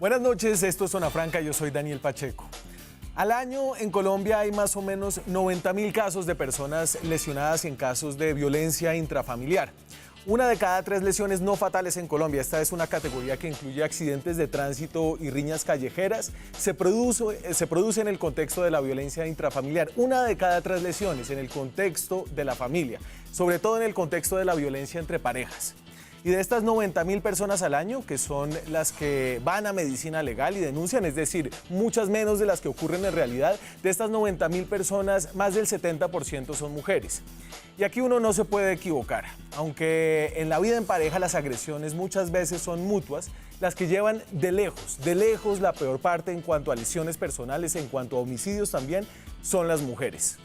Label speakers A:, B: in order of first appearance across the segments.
A: Buenas noches, esto es Zona Franca, yo soy Daniel Pacheco. Al año en Colombia hay más o menos 90.000 casos de personas lesionadas en casos de violencia intrafamiliar. Una de cada 3 lesiones no fatales en Colombia, esta es una categoría que incluye accidentes de tránsito y riñas callejeras, se produce en el contexto de la violencia intrafamiliar. Una de cada 3 lesiones en el contexto de la familia, sobre todo en el contexto de la violencia entre parejas. Y de estas 90.000 personas al año, que son las que van a medicina legal y denuncian, es decir, muchas menos de las que ocurren en realidad, de estas 90.000 personas, más del 70% son mujeres. Y aquí uno no se puede equivocar. Aunque en la vida en pareja las agresiones muchas veces son mutuas, las que llevan de lejos la peor parte en cuanto a lesiones personales, en cuanto a homicidios también, son las mujeres.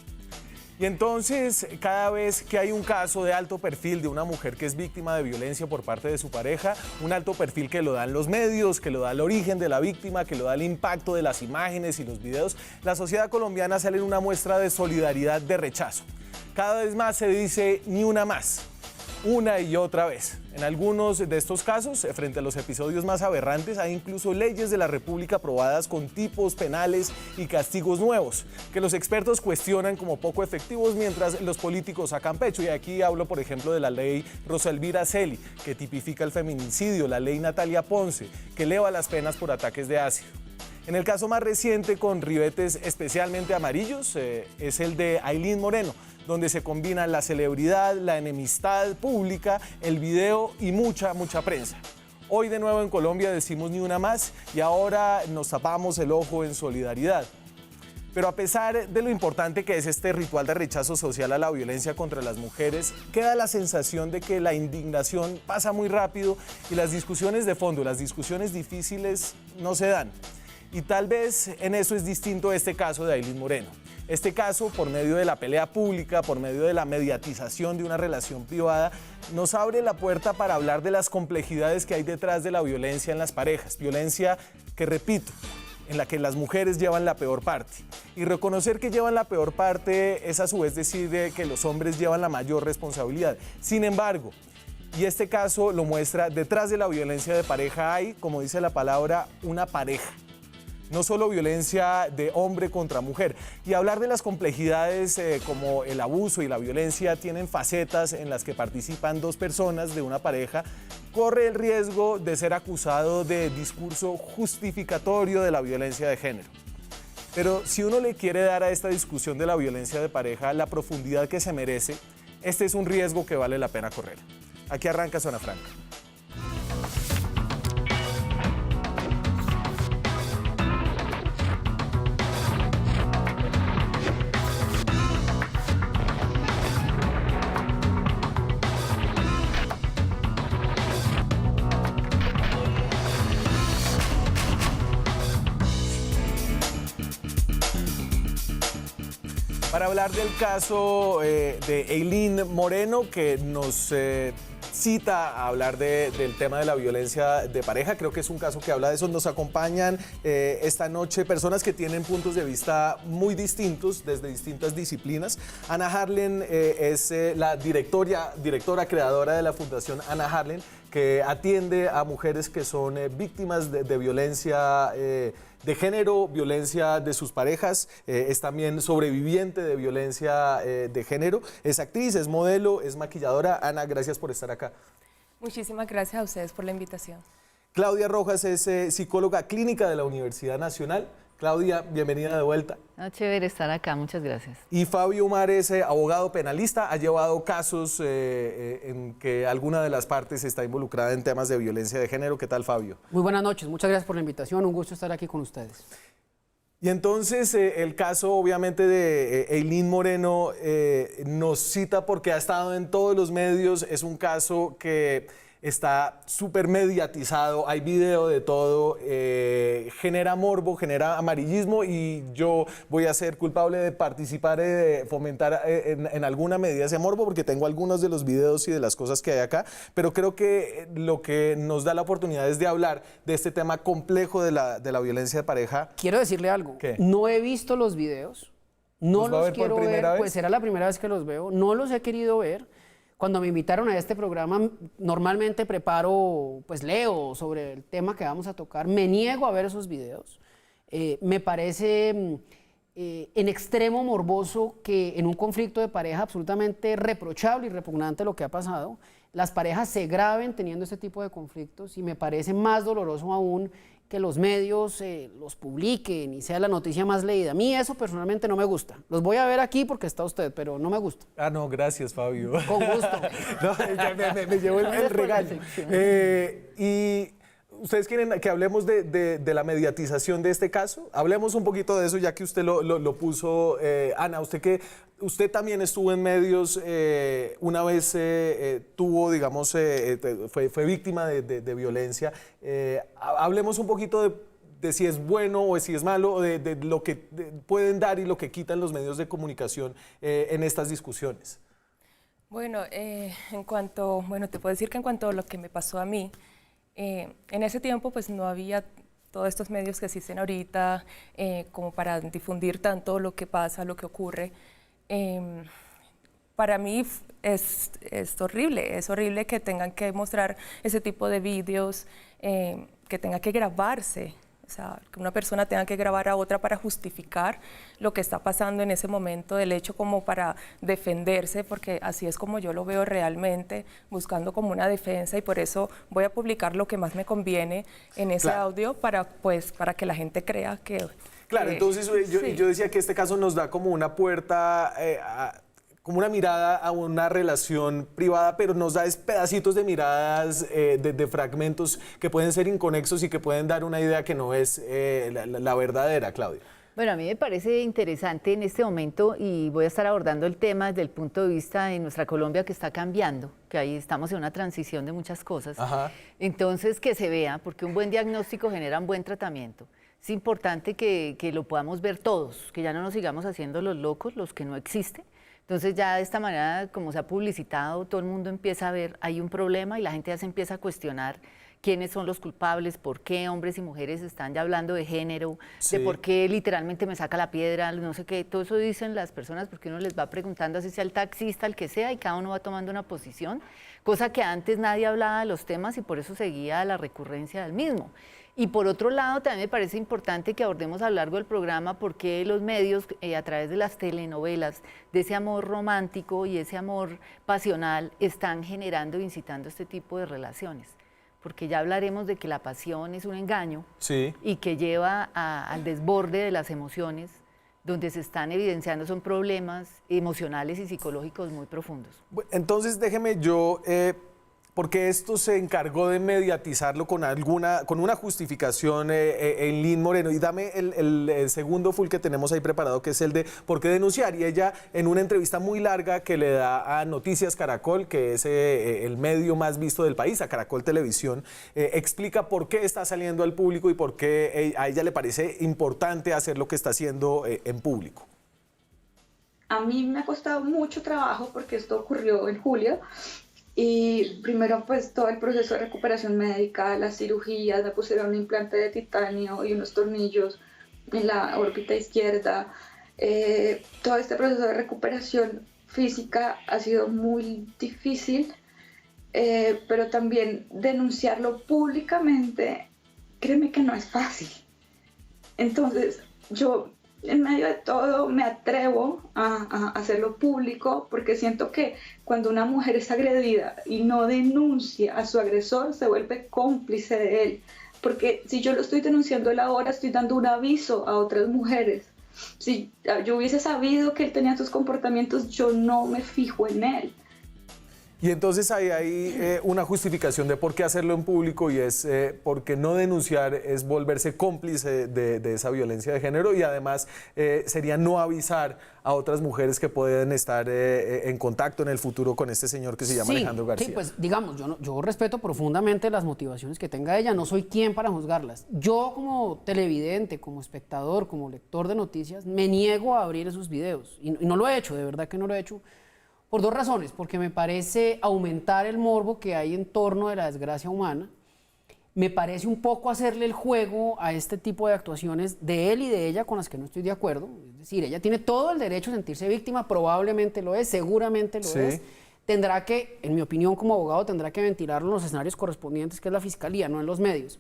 A: Y entonces, cada vez que hay un caso de alto perfil de una mujer que es víctima de violencia por parte de su pareja, un alto perfil que lo dan los medios, que lo da el origen de la víctima, que lo da el impacto de las imágenes y los videos, la sociedad colombiana sale en una muestra de solidaridad, de rechazo. Cada vez más se dice ni una más, una y otra vez. En algunos de estos casos, frente a los episodios más aberrantes, hay incluso leyes de la República aprobadas con tipos penales y castigos nuevos, que los expertos cuestionan como poco efectivos mientras los políticos sacan pecho. Y aquí hablo, por ejemplo, de la ley Rosa Elvira Celi, que tipifica el feminicidio, la ley Natalia Ponce, que eleva las penas por ataques de ácido. En el caso más reciente, con ribetes especialmente amarillos, es el de Aylin Moreno, donde se combina la celebridad, la enemistad pública, el video y mucha prensa. Hoy de nuevo en Colombia decimos ni una más y ahora nos tapamos el ojo en solidaridad. Pero a pesar de lo importante que es este ritual de rechazo social a la violencia contra las mujeres, queda la sensación de que la indignación pasa muy rápido y las discusiones de fondo, las discusiones difíciles no se dan. Y tal vez en eso es distinto este caso de Aylin Moreno. Este caso, por medio de la pelea pública, por medio de la mediatización de una relación privada, nos abre la puerta para hablar de las complejidades que hay detrás de la violencia en las parejas. Violencia que, repito, en la que las mujeres llevan la peor parte. Y reconocer que llevan la peor parte es a su vez decir que los hombres llevan la mayor responsabilidad. Sin embargo, y este caso lo muestra, detrás de la violencia de pareja hay, como dice la palabra, una pareja. No solo violencia de hombre contra mujer. Y hablar de las complejidades como el abuso y la violencia tienen facetas en las que participan 2 personas de una pareja, corre el riesgo de ser acusado de discurso justificatorio de la violencia de género. Pero si uno le quiere dar a esta discusión de la violencia de pareja la profundidad que se merece, este es un riesgo que vale la pena correr. Aquí arranca Zona Franca. Para hablar del caso de Aylin Moreno, que nos cita a hablar del tema de la violencia de pareja, creo que es un caso que habla de eso. Nos acompañan esta noche personas que tienen puntos de vista muy distintos desde distintas disciplinas. Ana Harlen es la directora creadora de la Fundación Ana Harlen, que atiende a mujeres que son víctimas de violencia de género, violencia de sus parejas, es también sobreviviente de violencia de género, es actriz, es modelo, es maquilladora. Ana, gracias por estar acá.
B: Muchísimas gracias a ustedes por la invitación.
A: Claudia Rojas es psicóloga clínica de la Universidad Nacional. Claudia, bienvenida de vuelta.
C: Chévere estar acá, muchas gracias.
A: Y Fabio Umar es abogado penalista, ha llevado casos en que alguna de las partes está involucrada en temas de violencia de género. ¿Qué tal, Fabio?
D: Muy buenas noches, muchas gracias por la invitación, un gusto estar aquí con ustedes.
A: Y entonces el caso obviamente de Aylin Moreno nos cita porque ha estado en todos los medios, es un caso que está súper mediatizado, hay video de todo, genera morbo, genera amarillismo y yo voy a ser culpable de participar, de fomentar en alguna medida ese morbo porque tengo algunos de los videos y de las cosas que hay acá, pero creo que lo que nos da la oportunidad es de hablar de este tema complejo de la violencia de pareja.
D: Quiero decirle algo,
A: ¿Qué?
D: No he visto los videos, no
A: ¿Los va a
D: los
A: ver por
D: quiero
A: primera
D: ver,
A: vez?
D: pues era la primera vez que los veo, no los he querido ver. Cuando me invitaron a este programa, normalmente preparo, pues leo sobre el tema que vamos a tocar, me niego a ver esos videos. Me parece en extremo morboso que en un conflicto de pareja absolutamente reprochable y repugnante lo que ha pasado, las parejas se graben teniendo este tipo de conflictos, y me parece más doloroso aún que los medios los publiquen y sea la noticia más leída. A mí eso personalmente no me gusta. Los voy a ver aquí porque está usted, pero no me gusta.
A: Ah, no, gracias, Fabio.
D: Con gusto.
A: No, ya me llevo el regalo. Y ustedes quieren que hablemos de la mediatización de este caso. Hablemos un poquito de eso, ya que usted lo puso. Ana, usted también estuvo en medios, una vez tuvo, digamos, fue víctima de violencia. Hablemos un poquito de si es bueno o si es malo, o de lo que pueden dar y lo que quitan los medios de comunicación en estas discusiones.
B: Bueno, te puedo decir que en cuanto a lo que me pasó a mí, en ese tiempo pues no había todos estos medios que existen ahorita como para difundir tanto lo que pasa, lo que ocurre. Para mí es horrible que tengan que mostrar ese tipo de vídeos, que tenga que grabarse, o sea, que una persona tenga que grabar a otra para justificar lo que está pasando en ese momento del hecho, como para defenderse, porque así es como yo lo veo realmente, buscando como una defensa, y por eso voy a publicar lo que más me conviene en ese audio para que la gente crea que...
A: Claro, entonces yo decía que este caso nos da como una puerta, como una mirada a una relación privada, pero nos da pedacitos de miradas, de fragmentos que pueden ser inconexos y que pueden dar una idea que no es la verdadera, Claudia.
C: Bueno, a mí me parece interesante en este momento, y voy a estar abordando el tema desde el punto de vista de nuestra Colombia, que está cambiando, que ahí estamos en una transición de muchas cosas. Ajá. Entonces, que se vea, porque un buen diagnóstico genera un buen tratamiento. Es importante que lo podamos ver todos, que ya no nos sigamos haciendo los locos, los que no existen. Entonces ya de esta manera, como se ha publicitado, todo el mundo empieza a ver, hay un problema, y la gente ya se empieza a cuestionar quiénes son los culpables, por qué hombres y mujeres están ya hablando de género, de por qué literalmente me saca la piedra, no sé qué, todo eso dicen las personas, porque uno les va preguntando, así sea el taxista, el que sea, y cada uno va tomando una posición, cosa que antes nadie hablaba de los temas y por eso seguía la recurrencia del mismo. Y por otro lado, también me parece importante que abordemos a lo largo del programa por qué los medios, a través de las telenovelas, de ese amor romántico y ese amor pasional, están generando e incitando este tipo de relaciones. Porque ya hablaremos de que la pasión es un engaño y que lleva al desborde de las emociones, donde se están evidenciando son problemas emocionales y psicológicos muy profundos.
A: Entonces, déjeme yo... porque esto se encargó de mediatizarlo con una justificación en Lynn Moreno. Y dame el segundo full que tenemos ahí preparado, que es el de por qué denunciar. Y ella, en una entrevista muy larga que le da a Noticias Caracol, que es el medio más visto del país, a Caracol Televisión, explica por qué está saliendo al público y por qué a ella le parece importante hacer lo que está haciendo en público.
E: A mí me ha costado mucho trabajo porque esto ocurrió en julio. Y primero pues todo el proceso de recuperación médica, las cirugías, me pusieron un implante de titanio y unos tornillos en la órbita izquierda. Todo este proceso de recuperación física ha sido muy difícil, pero también denunciarlo públicamente, créeme que no es fácil. Entonces yo en medio de todo me atrevo a hacerlo público porque siento que cuando una mujer es agredida y no denuncia a su agresor, se vuelve cómplice de él. Porque si yo lo estoy denunciando él ahora, estoy dando un aviso a otras mujeres. Si yo hubiese sabido que él tenía estos comportamientos, yo no me fijo en él.
A: Y entonces hay una justificación de por qué hacerlo en público, y es porque no denunciar es volverse cómplice de esa violencia de género, y además sería no avisar a otras mujeres que pueden estar en contacto en el futuro con este señor que se llama Alejandro García.
D: Sí, pues digamos, yo respeto profundamente las motivaciones que tenga ella, no soy quien para juzgarlas. Yo como televidente, como espectador, como lector de noticias, me niego a abrir esos videos, y no lo he hecho, de verdad que no lo he hecho. Por dos razones, porque me parece aumentar el morbo que hay en torno de la desgracia humana, me parece un poco hacerle el juego a este tipo de actuaciones de él y de ella con las que no estoy de acuerdo. Es decir, ella tiene todo el derecho a sentirse víctima, probablemente lo es, seguramente lo es, tendrá que, en mi opinión como abogado, tendrá que ventilarlo en los escenarios correspondientes, que es la fiscalía, no en los medios.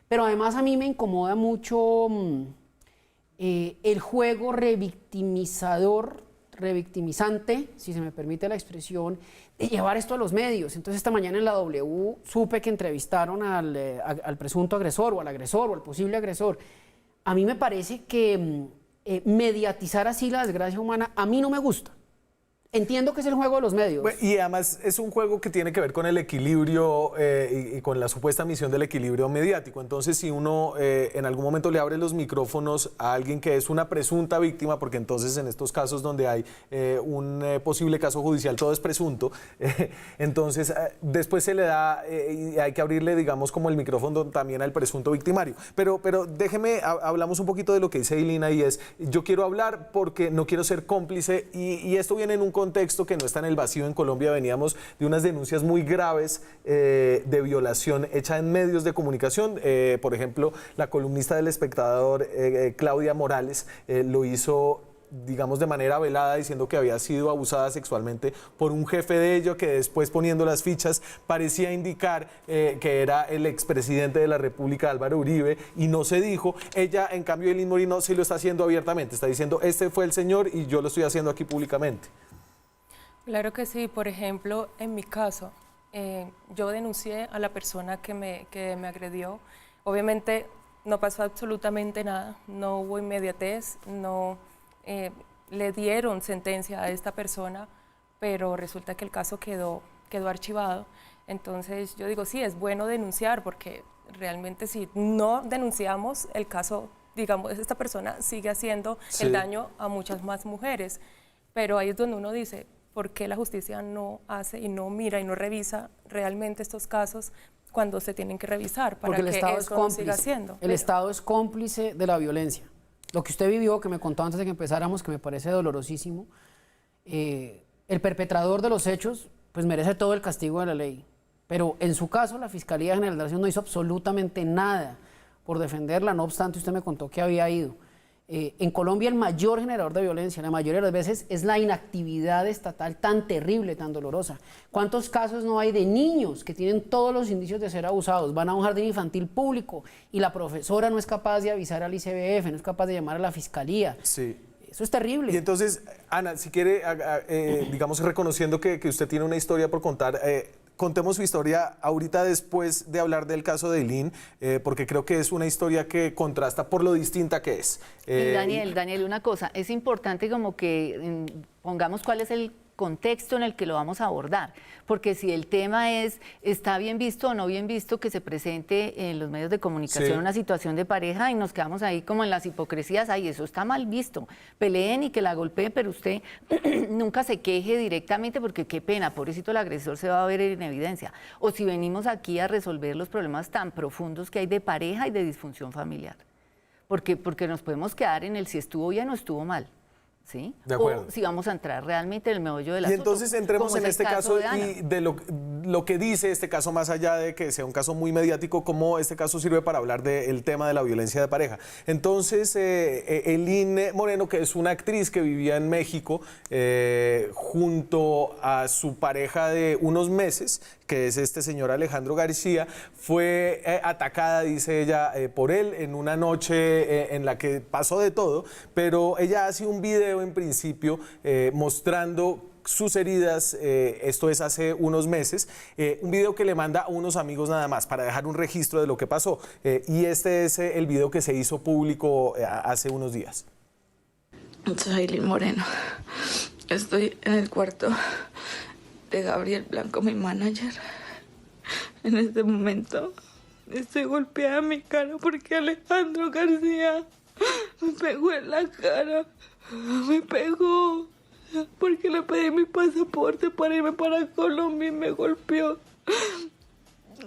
D: Pero además a mí me incomoda mucho el juego revictimizante, si se me permite la expresión, de llevar esto a los medios. Entonces esta mañana en la W supe que entrevistaron al presunto agresor o al posible agresor. A mí me parece que mediatizar así la desgracia humana a mí no me gusta. Entiendo que es el juego de los medios.
A: Bueno, y además es un juego que tiene que ver con el equilibrio y con la supuesta misión del equilibrio mediático. Entonces, si uno en algún momento le abre los micrófonos a alguien que es una presunta víctima, porque entonces en estos casos donde hay un posible caso judicial, todo es presunto, entonces después se le da y hay que abrirle, digamos, como el micrófono también al presunto victimario. Pero déjeme, hablamos un poquito de lo que dice Ailina, y es, yo quiero hablar porque no quiero ser cómplice, y esto viene en un contexto que no está en el vacío. En Colombia veníamos de unas denuncias muy graves de violación hecha en medios de comunicación. Por ejemplo, la columnista del Espectador, Claudia Morales, lo hizo, digamos, de manera velada, diciendo que había sido abusada sexualmente por un jefe de ello, que después, poniendo las fichas, parecía indicar que era el expresidente de la República, Álvaro Uribe, y no se dijo. Ella, en cambio, Ailín Moreno sí lo está haciendo abiertamente, está diciendo, este fue el señor y yo lo estoy haciendo aquí públicamente.
B: Claro que sí. Por ejemplo, en mi caso, yo denuncié a la persona que me agredió. Obviamente no pasó absolutamente nada, no hubo inmediatez, no le dieron sentencia a esta persona, pero resulta que el caso quedó archivado. Entonces yo digo, sí, es bueno denunciar, porque realmente si no denunciamos el caso, digamos, esta persona sigue haciendo el daño a muchas más mujeres. Pero ahí es donde uno dice, ¿por qué la justicia no hace y no mira y no revisa realmente estos casos cuando se tienen que revisar para que eso no siga siendo?
D: El Estado es cómplice de la violencia. Lo que usted vivió, que me contó antes de que empezáramos, que me parece dolorosísimo, el perpetrador de los hechos pues merece todo el castigo de la ley. Pero en su caso, la Fiscalía General de la Nación no hizo absolutamente nada por defenderla, no obstante usted me contó que había ido. En Colombia el mayor generador de violencia, la mayoría de las veces, es la inactividad estatal tan terrible, tan dolorosa. ¿Cuántos casos no hay de niños que tienen todos los indicios de ser abusados? Van a un jardín infantil público y la profesora no es capaz de avisar al ICBF, no es capaz de llamar a la fiscalía.
A: Sí.
D: Eso es terrible.
A: Y entonces, Ana, si quiere, digamos, reconociendo que usted tiene una historia por contar, contemos su historia ahorita después de hablar del caso de Ailín, porque creo que es una historia que contrasta por lo distinta que es.
C: Daniel, una cosa, es importante como que pongamos cuál es el contexto en el que lo vamos a abordar, porque si el tema es, está bien visto o no bien visto que se presente en los medios de comunicación una situación de pareja y nos quedamos ahí como en las hipocresías, ay, eso está mal visto, peleen y que la golpeen, pero usted nunca se queje directamente porque qué pena, pobrecito el agresor se va a ver en evidencia, o si venimos aquí a resolver los problemas tan profundos que hay de pareja y de disfunción familiar, porque nos podemos quedar en el si estuvo bien o estuvo mal. ¿Sí?
A: De acuerdo.
C: O si vamos a entrar realmente en el meollo del asunto.
A: Y entonces entremos en este caso y de lo que dice este caso, más allá de que sea un caso muy mediático, cómo este caso sirve para hablar del tema de la violencia de pareja. Entonces, Ailín Moreno, que es una actriz que vivía en México junto a su pareja de unos meses, que es este señor Alejandro García, fue atacada, dice ella, por él en una noche en la que pasó de todo, pero ella hace un video en principio mostrando sus heridas, esto es hace unos meses, un video que le manda a unos amigos nada más para dejar un registro de lo que pasó, y este es el video que se hizo público hace unos días.
E: Soy Ailín Moreno, estoy en el cuarto de Gabriel Blanco, mi manager. En este momento estoy golpeada en mi cara porque Alejandro García me pegó en la cara, me pegó porque le pedí mi pasaporte para irme para Colombia y me golpeó.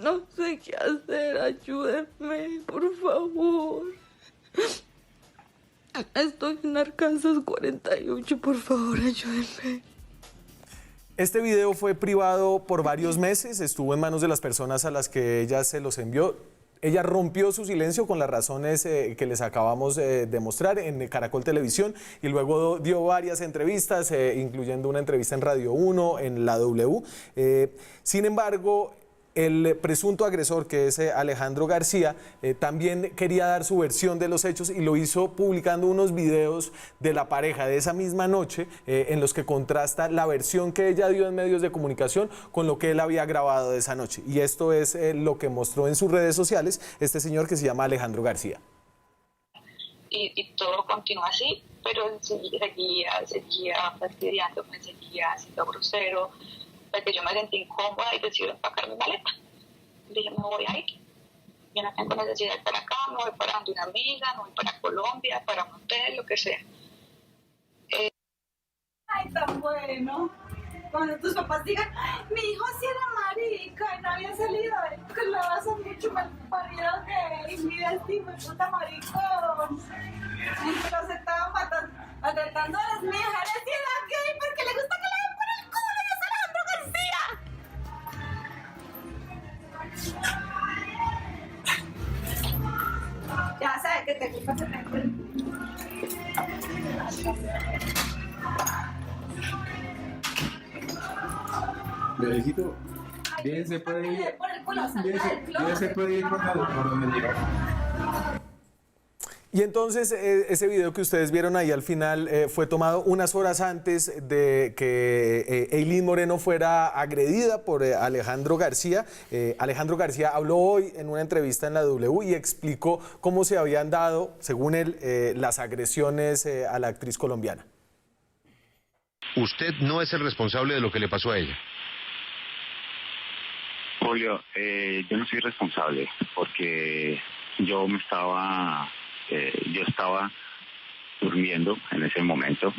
E: No sé qué hacer, ayúdenme, por favor. Estoy en Arkansas 48, por favor, ayúdenme.
A: Este video fue privado por varios meses, estuvo en manos de las personas a las que ella se los envió. Ella rompió su silencio con las razones que les acabamos de mostrar en Caracol Televisión y luego dio varias entrevistas, incluyendo una entrevista en Radio 1, en la W. Sin embargo, el presunto agresor, que es Alejandro García, también quería dar su versión de los hechos y lo hizo publicando unos videos de la pareja de esa misma noche en los que contrasta la versión que ella dio en medios de comunicación con lo que él había grabado de esa noche. Y esto es lo que mostró en sus redes sociales este señor que se llama Alejandro García.
F: Y todo continuó así, pero él seguía fastidiándome, seguía siendo grosero, porque yo me sentí incómoda y decidí empacar mi maleta. Dije, me voy a ir. Yo no tengo necesidad de estar acá, me voy para donde una amiga, me voy para Colombia, para un hotel, lo que sea.
G: Ay, tan bueno. Cuando tus papás digan, mi hijo sí era marica y no había salido, que lo vas a mucho mal parido que mira este hijo de puta maricón. Entonces estaban maltratando a las mujeres y era gay porque le gusta que le den por el culo y es Alejandro García. Ya sabes que te gusta tener.
H: Bebecito, bien se puede ir. Bien se puede ir por donde llega.
A: Y entonces ese video que ustedes vieron ahí al final fue tomado unas horas antes de que Eileen Moreno fuera agredida por Alejandro García. Alejandro García habló hoy en una entrevista en la W y explicó cómo se habían dado, según él, las agresiones a la actriz colombiana.
I: Usted no es el responsable de lo que le pasó a ella.
J: Julio, yo no soy responsable porque yo estaba durmiendo en ese momento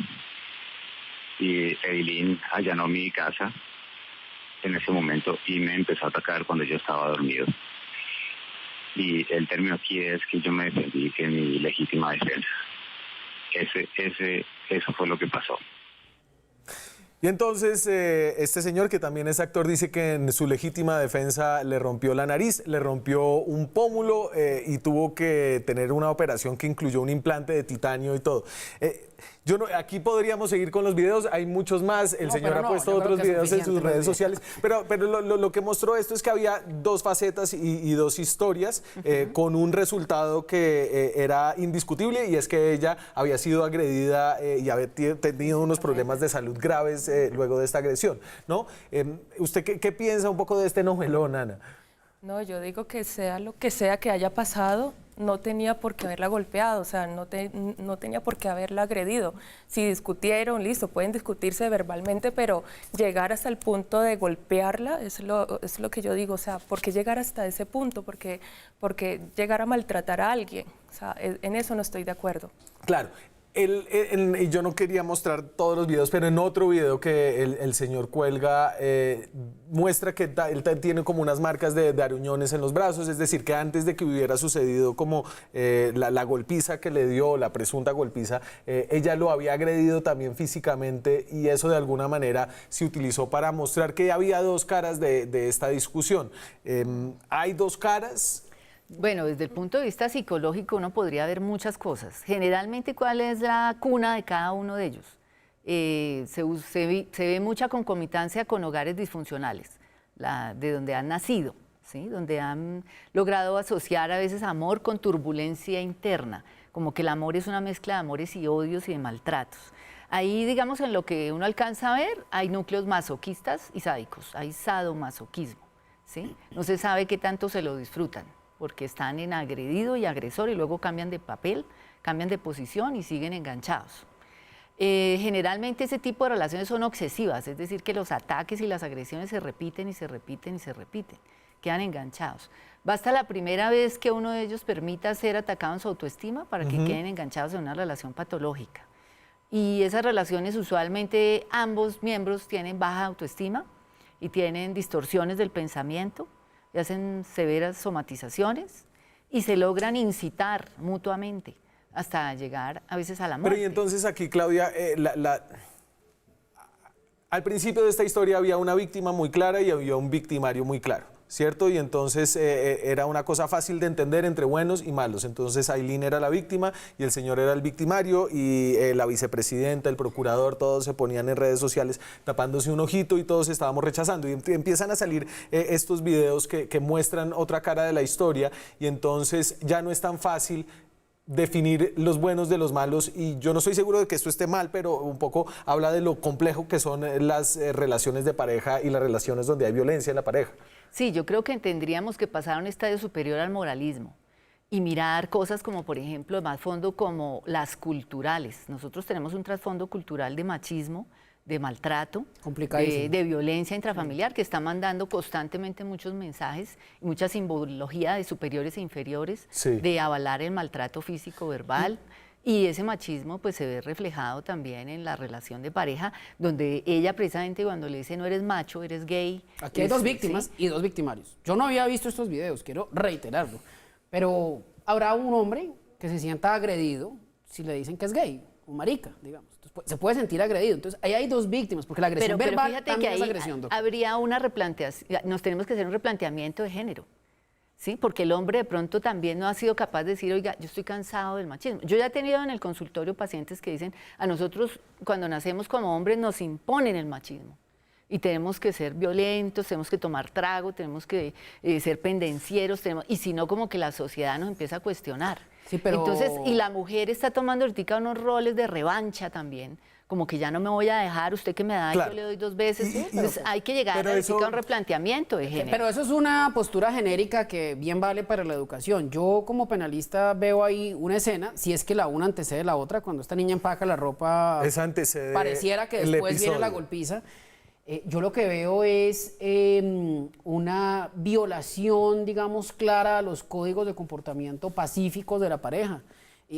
J: y Eileen allanó mi casa en ese momento y me empezó a atacar cuando yo estaba dormido. Y el término aquí es que yo me defendí en mi legítima defensa. Eso fue lo que pasó.
A: Y entonces este señor, que también es actor, dice que en su legítima defensa le rompió la nariz, le rompió un pómulo y tuvo que tener una operación que incluyó un implante de titanio y todo. Aquí podríamos seguir con los videos, hay muchos más, el señor ha puesto otros videos en sus redes sociales, pero lo que mostró esto es que había dos facetas y dos historias con un resultado que era indiscutible, y es que ella había sido agredida y había tenido unos problemas de salud graves luego de esta agresión, ¿no? ¿Usted qué piensa un poco de este novelón, Ana?
B: No, yo digo que sea lo que sea que haya pasado, no tenía por qué haberla golpeado, o sea, no tenía por qué haberla agredido. Si discutieron, listo, pueden discutirse verbalmente, pero llegar hasta el punto de golpearla es lo que yo digo, o sea, ¿por qué llegar hasta ese punto? ¿Por qué llegar a maltratar a alguien? O sea, en eso no estoy de acuerdo.
A: Claro. Y yo no quería mostrar todos los videos, pero en otro video que el señor cuelga muestra que él tiene como unas marcas de aruñones en los brazos, es decir, que antes de que hubiera sucedido como la golpiza que le dio, la presunta golpiza, ella lo había agredido también físicamente, y eso de alguna manera se utilizó para mostrar que había dos caras de esta discusión. ¿Hay dos caras?
C: Bueno, desde el punto de vista psicológico uno podría ver muchas cosas. Generalmente, ¿cuál es la cuna de cada uno de ellos? Se ve mucha concomitancia con hogares disfuncionales, de donde han nacido, ¿sí? Donde han logrado asociar a veces amor con turbulencia interna, como que el amor es una mezcla de amores y odios y de maltratos. Ahí, digamos, en lo que uno alcanza a ver, hay núcleos masoquistas y sádicos, hay sadomasoquismo, ¿sí? No se sabe qué tanto se lo disfrutan, porque están en agredido y agresor y luego cambian de papel, cambian de posición y siguen enganchados. Generalmente ese tipo de relaciones son obsesivas, es decir, que los ataques y las agresiones se repiten y se repiten y se repiten, quedan enganchados. Basta la primera vez que uno de ellos permita ser atacado en su autoestima para que queden enganchados en una relación patológica. Y esas relaciones usualmente ambos miembros tienen baja autoestima y tienen distorsiones del pensamiento, y hacen severas somatizaciones y se logran incitar mutuamente hasta llegar a veces a la muerte.
A: Pero y entonces aquí, Claudia, al principio de esta historia había una víctima muy clara y había un victimario muy claro. ¿cierto? Y entonces era una cosa fácil de entender entre buenos y malos. Entonces Aylin era la víctima y el señor era el victimario, y la vicepresidenta, el procurador, todos se ponían en redes sociales tapándose un ojito y todos estábamos rechazando. Y empiezan a salir estos videos que muestran otra cara de la historia, y entonces ya no es tan fácil definir los buenos de los malos, y yo no estoy seguro de que esto esté mal, pero un poco habla de lo complejo que son las relaciones de pareja y las relaciones donde hay violencia en la pareja.
C: Sí, yo creo que tendríamos que pasar a un estadio superior al moralismo y mirar cosas como, por ejemplo, de más fondo, como las culturales. Nosotros tenemos un trasfondo cultural de machismo, de maltrato, de violencia intrafamiliar, que está mandando constantemente muchos mensajes y mucha simbología de superiores e inferiores, de avalar el maltrato físico, verbal. Y ese machismo pues se ve reflejado también en la relación de pareja, donde ella precisamente cuando le dice no eres macho, eres gay.
D: Aquí hay dos víctimas y dos victimarios. Yo no había visto estos videos, quiero reiterarlo, pero habrá un hombre que se sienta agredido si le dicen que es gay, un marica, digamos. Entonces, se puede sentir agredido. Entonces ahí hay dos víctimas, porque la agresión verbal
C: fíjate
D: también
C: que
D: es
C: ahí
D: agresión, doctor.
C: habría una replanteación, nos tenemos que hacer un replanteamiento de género. ¿Sí? Porque el hombre de pronto también no ha sido capaz de decir, oiga, yo estoy cansado del machismo. Yo ya he tenido en el consultorio pacientes que dicen, a nosotros cuando nacemos como hombres nos imponen el machismo y tenemos que ser violentos, tenemos que tomar trago, tenemos que ser pendencieros, y si no, como que la sociedad nos empieza a cuestionar.
D: Sí, pero...
C: Entonces, y la mujer está tomando ahorita unos roles de revancha también, como que ya no me voy a dejar, usted que me da, yo le doy 2 veces. Entonces hay que llegar a un replanteamiento de género.
D: Pero eso es una postura genérica que bien vale para la educación. Yo como penalista veo ahí una escena, si es que la una antecede la otra, cuando esta niña empaca la ropa, pareciera que después viene la golpiza. Yo lo que veo es una violación, digamos, clara a los códigos de comportamiento pacíficos de la pareja.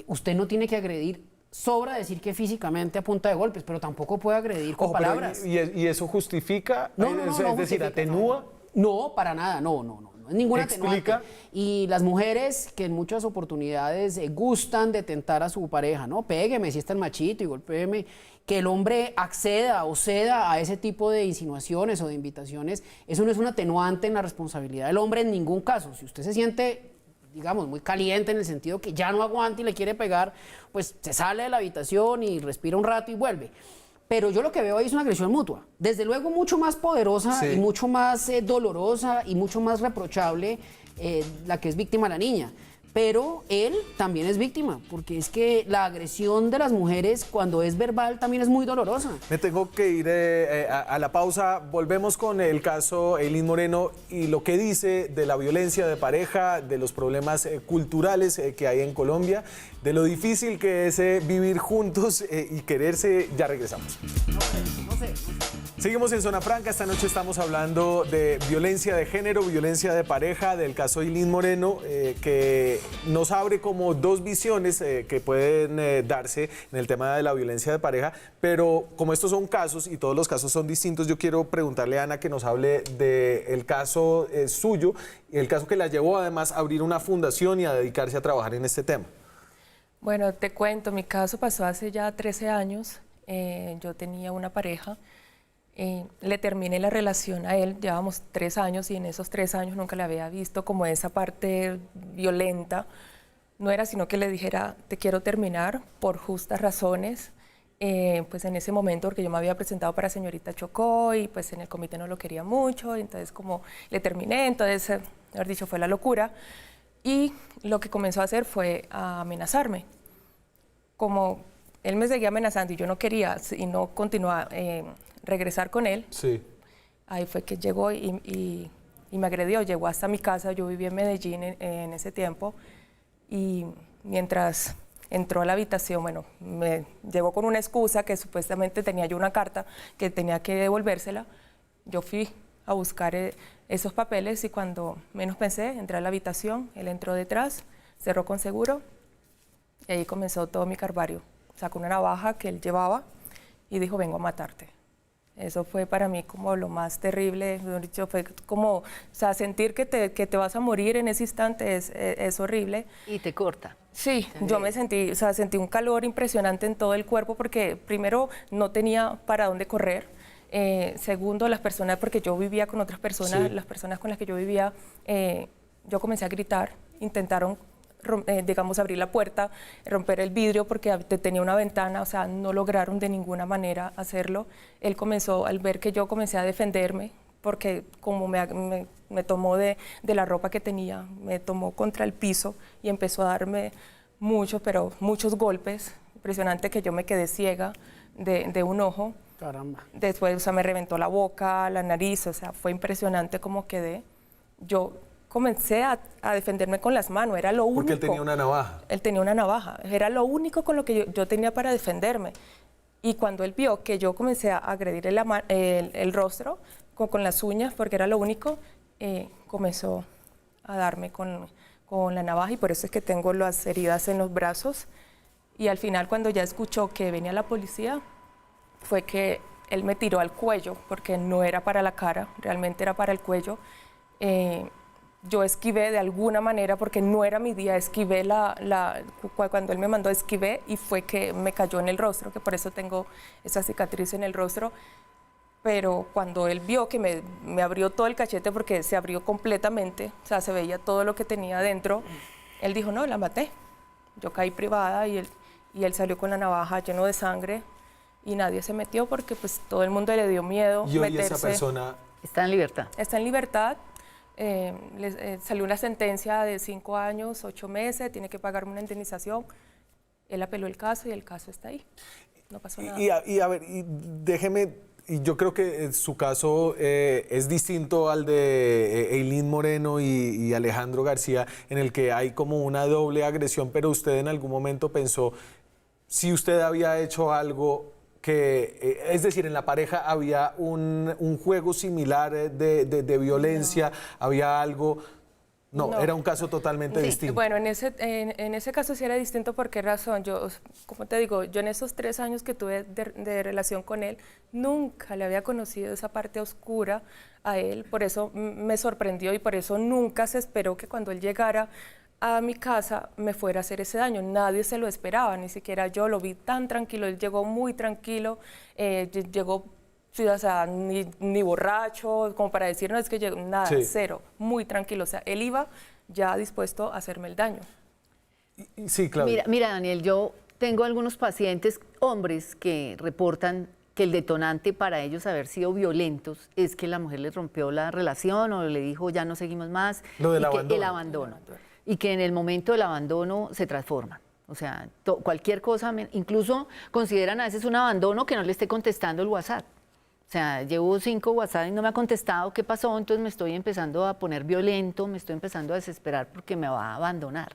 D: Usted no tiene que agredir. Sobra decir que físicamente a punta de golpes, pero tampoco puede agredir con palabras.
A: ¿Y eso justifica?
D: No,
A: es decir, ¿atenúa?
D: No, para nada, no es ninguna atenuante. Y las mujeres que en muchas oportunidades gustan de tentar a su pareja, ¿no? Pégueme si está el machito y golpéeme. Que el hombre acceda o ceda a ese tipo de insinuaciones o de invitaciones, eso no es un atenuante en la responsabilidad del hombre en ningún caso. Si usted se siente, digamos, muy caliente en el sentido que ya no aguanta y le quiere pegar, pues se sale de la habitación y respira un rato y vuelve. Pero yo lo que veo ahí es una agresión mutua. Desde luego mucho más poderosa y mucho más dolorosa y mucho más reprochable la que es víctima la niña. Pero él también es víctima, porque es que la agresión de las mujeres cuando es verbal también es muy dolorosa.
A: Me tengo que ir a la pausa. Volvemos con el caso Aylin Moreno y lo que dice de la violencia de pareja, de los problemas culturales que hay en Colombia, de lo difícil que es vivir juntos y quererse. Ya regresamos.
D: No sé.
A: Seguimos en Zona Franca. Esta noche estamos hablando de violencia de género, violencia de pareja, del caso Aylin Moreno, que nos abre como dos visiones que pueden darse en el tema de la violencia de pareja, pero como estos son casos y todos los casos son distintos, yo quiero preguntarle a Ana que nos hable del caso suyo, el caso que la llevó además a abrir una fundación y a dedicarse a trabajar en este tema.
B: Bueno, te cuento, mi caso pasó hace ya 13 años, yo tenía una pareja. Le terminé la relación a él, llevábamos 3 años y en esos 3 años nunca le había visto como esa parte violenta. No era sino que le dijera, te quiero terminar por justas razones. Pues en ese momento, porque yo me había presentado para señorita Chocó y pues en el comité no lo quería mucho, entonces como le terminé, entonces, mejor dicho, fue la locura. Y lo que comenzó a hacer fue a amenazarme. Como él me seguía amenazando y yo no quería y no continuaba regresar con él, ahí fue que llegó y me agredió, llegó hasta mi casa, yo vivía en Medellín en ese tiempo, y mientras entró a la habitación, bueno, me llegó con una excusa que supuestamente tenía yo una carta que tenía que devolvérsela. Yo fui a buscar esos papeles y cuando menos pensé, entré a la habitación, él entró detrás, cerró con seguro y ahí comenzó todo mi calvario. Sacó una navaja que él llevaba y dijo, vengo a matarte. Eso fue para mí como lo más terrible, fue como, o sea, sentir que te vas a morir en ese instante es horrible.
C: Y te corta.
B: Sí, yo me sentí, o sea, sentí un calor impresionante en todo el cuerpo porque primero no tenía para dónde correr, Segundo, las personas, porque yo vivía con otras personas,
A: Sí.
B: las personas con las que yo vivía, yo comencé a gritar, intentaron, digamos, abrir la puerta, romper el vidrio porque tenía una ventana, o sea, no lograron de ninguna manera hacerlo. Él comenzó, al ver que yo comencé a defenderme, porque como me tomó de la ropa que tenía, me tomó contra el piso y empezó a darme muchos golpes. Impresionante que yo me quedé ciega de un ojo.
D: Caramba.
B: Después, o sea, me reventó la boca, la nariz, o sea, fue impresionante cómo quedé. Yo comencé a defenderme con las manos, era lo único.
A: Porque él tenía una navaja.
B: Él tenía una navaja, era lo único con lo que yo tenía para defenderme. Y cuando él vio que yo comencé a agredir el rostro con las uñas, porque era lo único, comenzó a darme con la navaja y por eso es que tengo las heridas en los brazos. Y al final, cuando ya escuchó que venía la policía, fue que él me tiró al cuello, porque no era para la cara, realmente era para el cuello. Yo esquivé de alguna manera, porque no era mi día, esquivé cuando él me mandó, esquivé y fue que me cayó en el rostro, que por eso tengo esa cicatriz en el rostro. Pero cuando él vio que me abrió todo el cachete, porque se abrió completamente, o sea, se veía todo lo que tenía adentro, él dijo, no, la maté. Yo caí privada y él salió con la navaja lleno de sangre y nadie se metió porque pues todo el mundo le dio miedo
A: Y hoy
B: meterse.
A: esa persona...
C: Está en libertad.
B: Está en libertad. Salió una sentencia de 5 años, 8 meses, tiene que pagarme una indemnización. Él apeló el caso y el caso está ahí. No pasó nada.
A: Y a ver, déjeme, y yo creo que su caso es distinto al de Eileen Moreno y Alejandro García, en el que hay como una doble agresión, pero usted en algún momento pensó si usted había hecho algo que, es decir, en la pareja había un juego similar de violencia, había algo... No, era un caso totalmente distinto.
B: Bueno, en ese caso sí era distinto. ¿Por qué razón? Yo, como te digo, yo en esos 3 años que tuve de relación con él, nunca le había conocido esa parte oscura a él. Por eso me sorprendió y por eso nunca se esperó que cuando él llegara a mi casa me fuera a hacer ese daño. Nadie se lo esperaba, ni siquiera yo lo vi tan tranquilo. Él llegó muy tranquilo, llegó... Sí, o sea, ni borracho, como para decir, no, es que llegó, nada,
A: Sí.
B: cero, muy tranquilo. O sea, él iba ya dispuesto a hacerme el daño.
A: Sí, claro.
C: Mira, Daniel, yo tengo algunos pacientes, hombres, que reportan que el detonante para ellos haber sido violentos es que la mujer les rompió la relación o le dijo ya no seguimos más.
A: Lo del
C: y que
A: abandono.
C: el abandono. Y que en el momento del abandono se transforman. O sea, cualquier cosa, incluso consideran a veces un abandono que no le esté contestando el WhatsApp. O sea, llevo 5 WhatsApp y no me ha contestado qué pasó, entonces me estoy empezando a poner violento, me estoy empezando a desesperar porque me va a abandonar.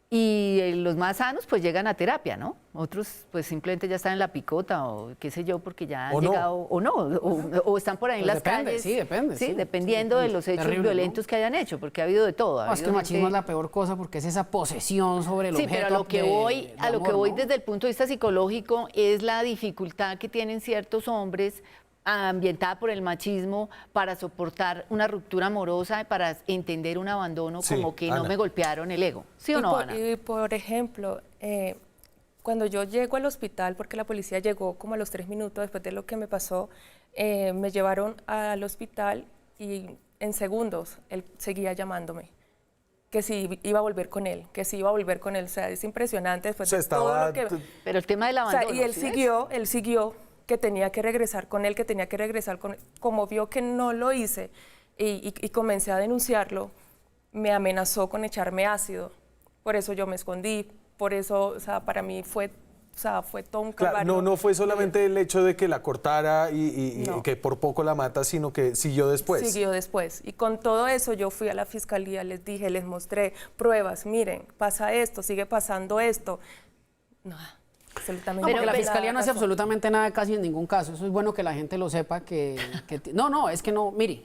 C: Y los más sanos pues llegan a terapia, ¿no? Otros pues simplemente ya están en la picota o qué sé yo porque ya han llegado o están por ahí en
D: Pues
C: las
D: depende,
C: calles.
D: sí, depende,
C: Sí,
D: sí.
C: dependiendo de los hechos
D: Terrible,
C: violentos
D: ¿no?
C: que hayan hecho, porque ha habido de todo.
D: No, es que el machismo es la peor cosa porque es esa posesión sobre el
C: Sí,
D: objeto.
C: pero a lo que voy,
D: de
C: a lo que
D: amor,
C: voy
D: ¿no?
C: desde el punto de vista psicológico es la dificultad que tienen ciertos hombres ambientada por el machismo para soportar una ruptura amorosa, para entender un abandono
A: Sí,
C: como que
A: Ana.
C: no me golpearon el ego. ¿Sí o no, Ana?
B: Y por ejemplo, cuando yo llego al hospital, porque la policía llegó como a los 3 minutos después de lo que me pasó, me llevaron al hospital y en segundos él seguía llamándome. Que si iba a volver con él, que si iba a volver con él. O sea, es impresionante después de todo lo que...
C: Pero el tema del
B: O sea,
C: abandono.
B: y él
C: ¿sí ves?
B: siguió que tenía que regresar con él, que tenía que regresar con él. Como vio que no lo hice y comencé a denunciarlo, me amenazó con echarme ácido. Por eso yo me escondí, por eso, o sea, para mí fue todo un calvario.
A: Claro, no fue solamente el hecho de que la cortara y
B: No.
A: que por poco la mata, sino que siguió después.
B: Siguió después. Y con todo eso yo fui a la fiscalía, les dije, les mostré pruebas, miren, pasa esto, sigue pasando esto. No, absolutamente
D: No, porque la
B: nada
D: fiscalía no hace
B: pasó.
D: absolutamente nada casi en ningún caso. Eso es bueno que la gente lo sepa no, es que no, mire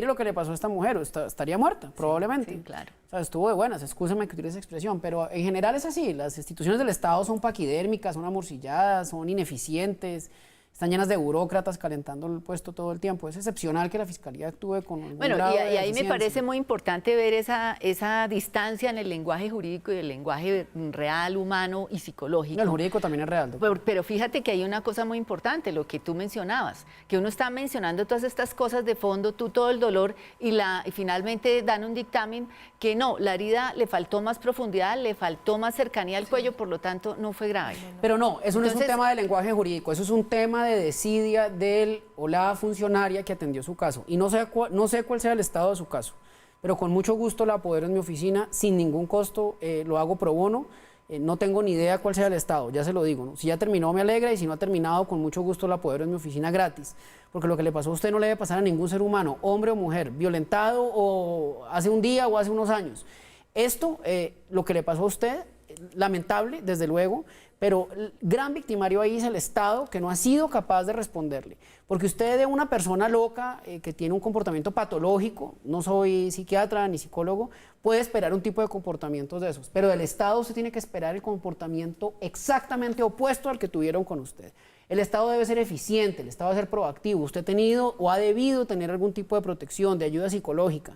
D: lo que le pasó a esta mujer, estaría muerta, probablemente.
C: Sí, claro.
D: O sea, estuvo de buenas, excúseme que utilice esa expresión, pero en general es así, las instituciones del Estado son paquidérmicas, son amorcilladas, son ineficientes, están llenas de burócratas calentando el puesto todo el tiempo. Es excepcional que la Fiscalía actúe con un
C: Bueno,
D: grado
C: y
D: de
C: ahí me
D: eficiencia.
C: parece muy importante ver esa distancia en el lenguaje jurídico y el lenguaje real, humano y psicológico.
D: El jurídico también es real, doctor.
C: Pero fíjate que hay una cosa muy importante, lo que tú mencionabas, que uno está mencionando todas estas cosas de fondo, tú todo el dolor, y finalmente dan un dictamen que no, la herida le faltó más profundidad, le faltó más cercanía al cuello, por lo tanto no fue grave.
D: Pero no, eso no es un
C: Entonces,
D: tema de lenguaje jurídico, eso es un tema de desidia del o la funcionaria que atendió su caso. Y no sé cuál sea el estado de su caso, pero con mucho gusto la apodero en mi oficina, sin ningún costo, lo hago pro bono. No tengo ni idea cuál sea el estado, ya se lo digo, ¿no? Si ya terminó me alegra, y si no ha terminado, con mucho gusto la apodero en mi oficina gratis, porque lo que le pasó a usted no le debe pasar a ningún ser humano, hombre o mujer, violentado o hace un día o hace unos años. Esto, lo que le pasó a usted, lamentable, desde luego, pero el gran victimario ahí es el Estado, que no ha sido capaz de responderle. Porque usted, de una persona loca que tiene un comportamiento patológico, no soy psiquiatra ni psicólogo, puede esperar un tipo de comportamientos de esos, pero del Estado usted tiene que esperar el comportamiento exactamente opuesto al que tuvieron con usted. El Estado debe ser eficiente, el Estado debe ser proactivo. Usted ha tenido o ha debido tener algún tipo de protección, de ayuda psicológica,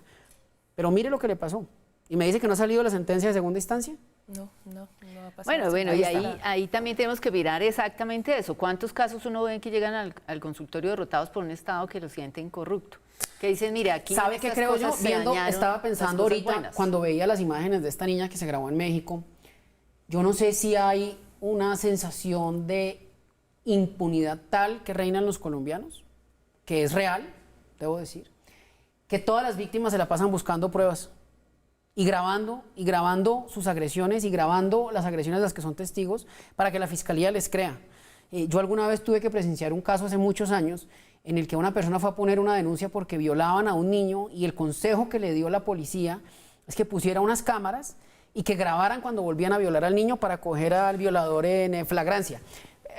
D: pero mire lo que le pasó. ¿Y me dice que no ha salido la sentencia de segunda instancia?
B: No ha pasado.
C: Bueno, y ahí también tenemos que mirar exactamente eso. ¿Cuántos casos uno ve que llegan al consultorio derrotados por un Estado que lo siente incorrupto? Que dicen, mire, aquí
D: ¿sabe qué creo yo? Estaba pensando ahorita,
C: buenas.
D: cuando veía las imágenes de esta niña que se grabó en México, yo no sé si hay una sensación de impunidad tal que reina en los colombianos, que es real, debo decir, que todas las víctimas se la pasan buscando pruebas. Y grabando sus agresiones y grabando las agresiones de las que son testigos para que la Fiscalía les crea. Yo alguna vez tuve que presenciar un caso hace muchos años en el que una persona fue a poner una denuncia porque violaban a un niño, y el consejo que le dio la policía es que pusiera unas cámaras y que grabaran cuando volvían a violar al niño para coger al violador en flagrancia.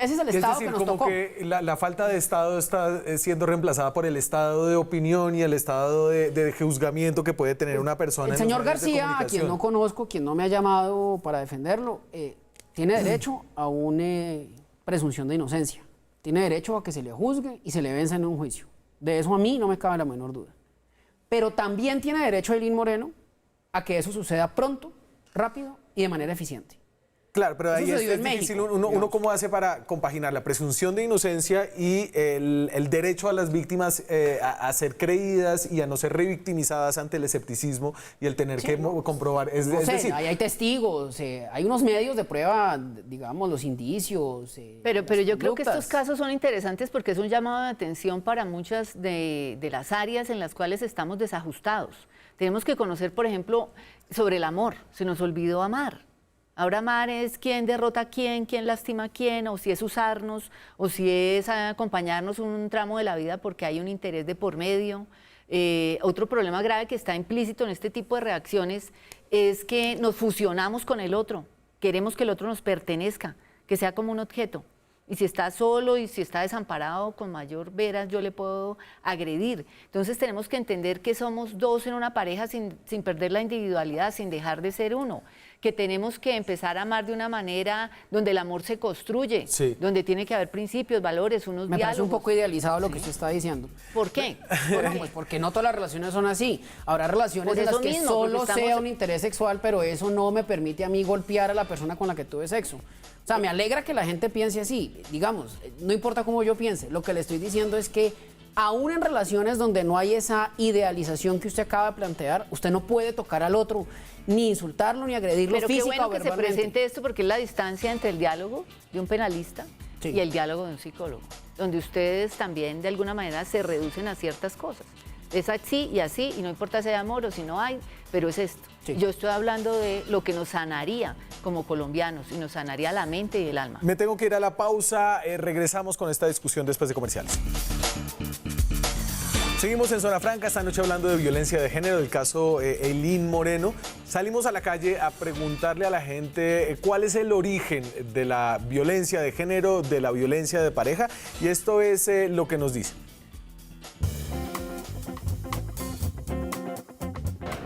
D: Ese es el Estado que nos tocó.
A: como que la falta de Estado está siendo reemplazada por el estado de opinión y el estado de juzgamiento que puede tener una persona.
D: El señor García, a quien no conozco, quien no me ha llamado para defenderlo, tiene derecho a una presunción de inocencia. Tiene derecho a que se le juzgue y se le venza en un juicio. De eso a mí no me cabe la menor duda. Pero también tiene derecho Aylin Moreno a que eso suceda pronto, rápido y de manera eficiente.
A: Claro, pero ahí es difícil.
D: México,
A: uno cómo hace para compaginar la presunción de inocencia y el derecho a las víctimas a ser creídas y a no ser revictimizadas ante el escepticismo y el tener que comprobar. Es decir,
D: hay testigos, hay unos medios de prueba, digamos, los indicios.
C: Pero yo creo que estos casos son interesantes porque es un llamado de atención para muchas de las áreas en las cuales estamos desajustados. Tenemos que conocer, por ejemplo, sobre el amor. Se nos olvidó amar. Ahora amar es quién derrota a quién lastima a quién, o si es usarnos, o si es acompañarnos un tramo de la vida porque hay un interés de por medio. Otro problema grave que está implícito en este tipo de reacciones es que nos fusionamos con el otro, queremos que el otro nos pertenezca, que sea como un objeto. Y si está solo y si está desamparado, con mayor veras yo le puedo agredir. Entonces tenemos que entender que somos dos en una pareja sin perder la individualidad, sin dejar de ser uno. Que tenemos que empezar a amar de una manera donde el amor se construye, donde tiene que haber principios, valores, unos diálogos.
D: Me parece un poco idealizado lo que usted está diciendo.
C: ¿Por qué?
D: Bueno, pues porque no todas las relaciones son así. Habrá relaciones en las que solo sea un interés sexual, pero eso no me permite a mí golpear a la persona con la que tuve sexo. O sea, me alegra que la gente piense así, digamos, no importa cómo yo piense, lo que le estoy diciendo es que aún en relaciones donde no hay esa idealización que usted acaba de plantear, usted no puede tocar al otro, ni insultarlo, ni agredirlo física o verbalmente.
C: Pero qué bueno que se presente esto porque es la distancia entre el diálogo de un penalista y el diálogo de un psicólogo, donde ustedes también de alguna manera se reducen a ciertas cosas. Es así, y no importa si hay amor o si no hay, pero es esto. Yo estoy hablando de lo que nos sanaría como colombianos y nos sanaría la mente y el alma.
A: Me tengo que ir a la pausa, regresamos con esta discusión después de comerciales. Seguimos en Zona Franca, esta noche hablando de violencia de género, del caso Aylin Moreno. Salimos a la calle a preguntarle a la gente cuál es el origen de la violencia de género, de la violencia de pareja, y esto es lo que nos dice.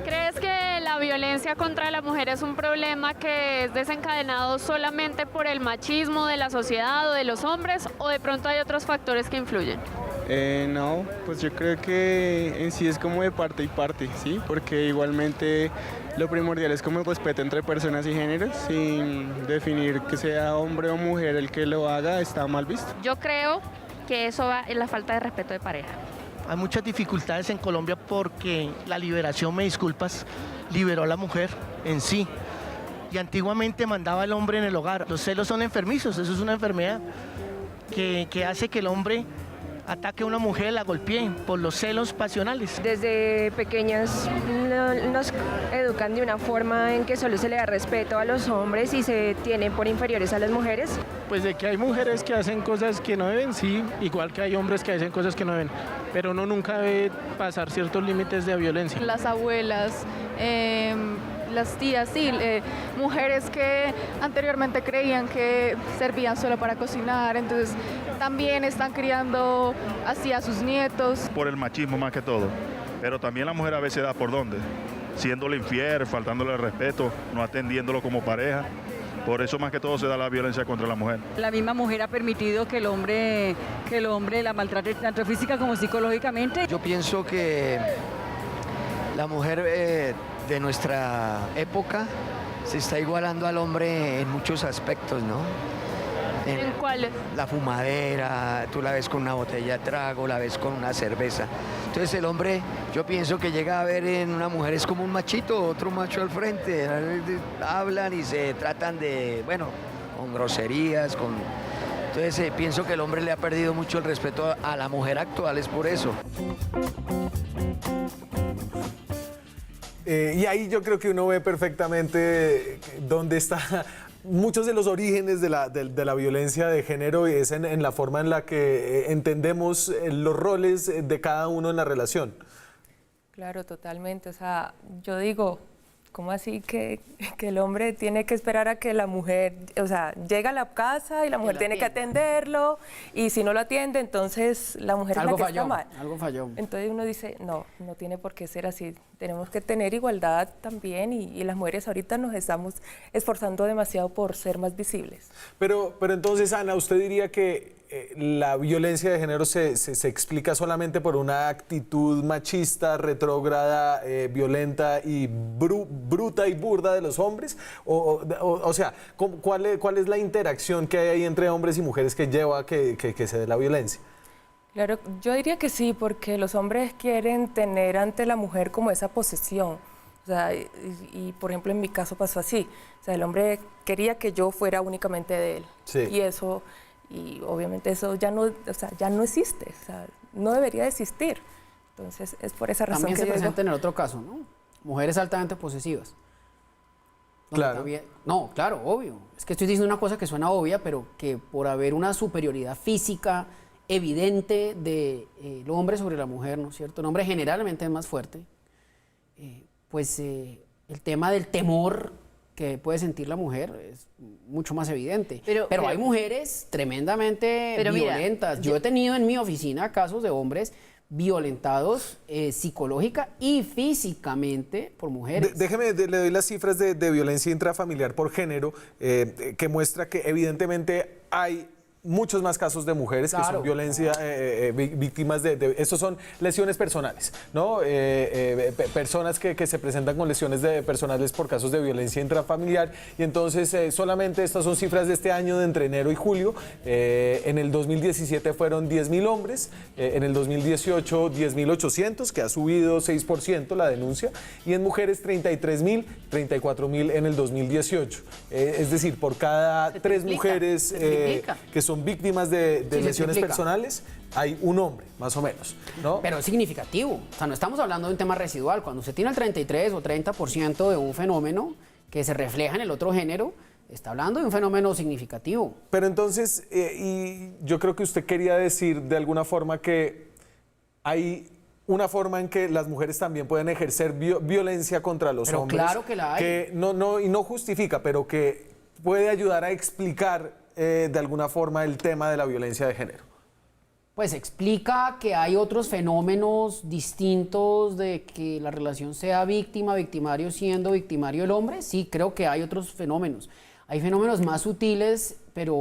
K: ¿Crees que la violencia violencia contra la mujer es un problema que es desencadenado solamente por el machismo de la sociedad o de los hombres, o de pronto hay otros factores que influyen?
L: No, pues yo creo que en sí es como de parte y parte, ¿sí? Porque igualmente lo primordial es como el respeto entre personas y géneros, sin definir que sea hombre o mujer el que lo haga, está mal visto.
K: Yo creo que eso va en la falta de respeto de pareja.
M: Hay muchas dificultades en Colombia porque la liberación, me disculpas, liberó a la mujer en sí. Y antiguamente mandaba al hombre en el hogar. Los celos son enfermizos, eso es una enfermedad que hace que el hombre ataque a una mujer, la golpee por los celos pasionales.
N: Desde pequeñas nos educan de una forma en que solo se le da respeto a los hombres y se tienen por inferiores a las mujeres.
L: Pues de que hay mujeres que hacen cosas que no deben, sí, igual que hay hombres que hacen cosas que no deben, pero uno nunca debe pasar ciertos límites de violencia.
O: Las abuelas, las tías, sí, mujeres que anteriormente creían que servían solo para cocinar, entonces también están criando así a sus nietos.
P: Por el machismo más que todo, pero también la mujer a veces da por dónde, siéndole infiel, faltándole el respeto, no atendiéndolo como pareja. Por eso más que todo se da la violencia contra la mujer.
Q: La misma mujer ha permitido que el hombre la maltrate tanto física como psicológicamente.
R: Yo pienso que la mujer de nuestra época se está igualando al hombre en muchos aspectos, ¿no?
K: ¿En cuáles?
R: La fumadera, tú la ves con una botella de trago, la ves con una cerveza. Entonces el hombre, yo pienso que llega a ver en una mujer es como un machito, otro macho al frente. Hablan y se tratan de, bueno, con groserías, con... Entonces pienso que el hombre le ha perdido mucho el respeto a la mujer actual, es por eso.
A: Y ahí yo creo que uno ve perfectamente dónde está muchos de los orígenes de la violencia de género, y es en la forma en la que entendemos los roles de cada uno en la relación.
B: Claro, totalmente. O sea, yo digo, ¿cómo así que el hombre tiene que esperar a que la mujer, o sea, llega a la casa y la mujer tiene que atenderlo, y si no lo atiende, entonces la mujer es la que está mal?
D: Algo falló.
B: Entonces uno dice, no tiene por qué ser así. Tenemos que tener igualdad también, y las mujeres ahorita nos estamos esforzando demasiado por ser más visibles.
A: Pero entonces, Ana, ¿usted diría que la violencia de género se explica solamente por una actitud machista, retrógrada, violenta y bruta y burda de los hombres? O sea, ¿cuál es la interacción que hay ahí entre hombres y mujeres que lleva a que se dé la violencia?
B: Claro, yo diría que sí, porque los hombres quieren tener ante la mujer como esa posesión. O sea, y por ejemplo en mi caso pasó así. O sea, el hombre quería que yo fuera únicamente de él. Sí. Y obviamente eso ya no existe, o sea, no debería de existir. Entonces es por esa razón
D: también
B: que
D: se presenta en el otro caso, ¿no? Mujeres altamente posesivas.
A: Claro.
D: También, no, claro, obvio. Es que estoy diciendo una cosa que suena obvia, pero que por haber una superioridad física evidente del hombre sobre la mujer, ¿no es cierto? El hombre generalmente es más fuerte. El tema del temor que puede sentir la mujer es mucho más evidente. Pero hay mujeres tremendamente violentas. Yo he tenido en mi oficina casos de hombres violentados psicológica y físicamente por mujeres.
A: Déjeme, le doy las cifras de violencia intrafamiliar por género, que muestra que evidentemente hay muchos más casos de mujeres que son violencia, víctimas estos son lesiones personales, ¿no? Personas que se presentan con lesiones personales por casos de violencia intrafamiliar, y entonces solamente estas son cifras de este año, de entre enero y julio. En el 2017 fueron 10.000 hombres, en el 2018 10.800, que ha subido 6% la denuncia, y en mujeres 33.000, 34.000 en el 2018. Es decir, por cada 3 mujeres que son víctimas de lesiones personales, hay un hombre, más o menos, ¿no?
D: Pero es significativo. O sea, no estamos hablando de un tema residual. Cuando se tiene el 33 o 30% de un fenómeno que se refleja en el otro género, está hablando de un fenómeno significativo.
A: Pero entonces, y yo creo que usted quería decir de alguna forma que hay una forma en que las mujeres también pueden ejercer violencia contra los hombres.
D: Claro que la hay.
A: Que no justifica, pero que puede ayudar a explicar de alguna forma el tema de la violencia de género.
D: pues explica que hay otros fenómenos distintos de que la relación sea víctima, victimario siendo victimario el hombre. Sí, creo que hay otros fenómenos. Hay fenómenos más sutiles, pero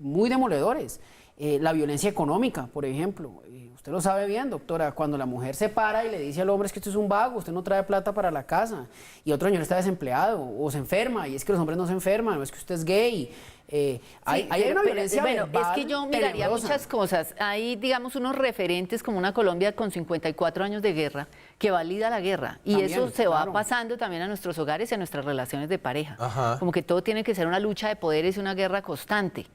D: muy demoledores. La violencia económica, por ejemplo. Usted lo sabe bien, doctora, cuando la mujer se para y le dice al hombre es que usted es un vago, usted no trae plata para la casa, y otro señor está desempleado o se enferma, y es que los hombres no se enferman, no es que usted es gay. Hay una violencia verbal
C: es que yo miraría
D: tenebrosa.
C: muchas cosas. Hay, digamos, unos referentes como una Colombia con 54 años de guerra que valida la guerra. Y
D: También,
C: eso se
D: claro.
C: va pasando también a nuestros hogares y a nuestras relaciones de pareja.
A: Ajá.
C: Como que todo tiene que ser una lucha de poderes y una guerra constante.